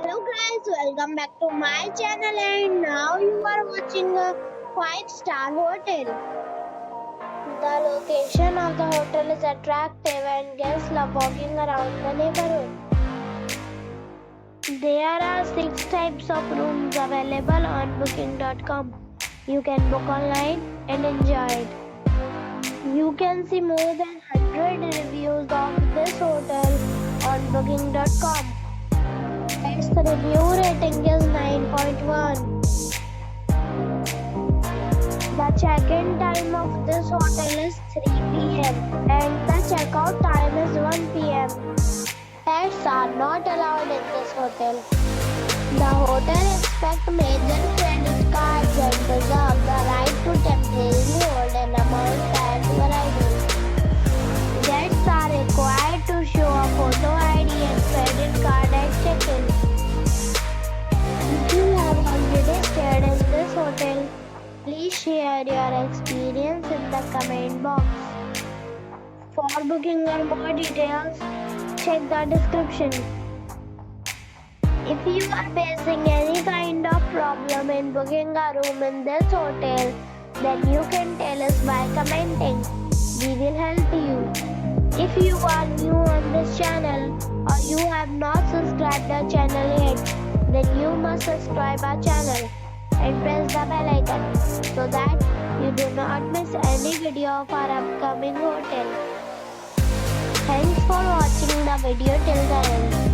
Hello guys, welcome back to my channel and now you are watching a 5-star hotel. The location of the hotel is attractive and guests love walking around the neighborhood. There are 6 types of rooms available on booking.com. You can book online and enjoy it. You can see more than 100 reviews of this hotel on booking.com. Its review rating is 9.1. The check-in time of this hotel is 3 p.m. and the check-out time is 1 p.m. Pets are not allowed in this hotel. The hotel expects major credit cards and reserves the right to temporarily hold an amount prior to arrival. Guests are required to show a photo ID and credit card at check-in. If you have already stayed in this hotel, please share your experience in the comment box. For booking or more details, check the description. If you are facing any kind of problem in booking a room in this hotel, then you can tell us by commenting. We will help you. If you are new on this channel or you have not subscribed our channel yet, then you must subscribe our channel and press the bell icon so that you do not miss any video of our upcoming hotel. Thanks for watching the video till the end.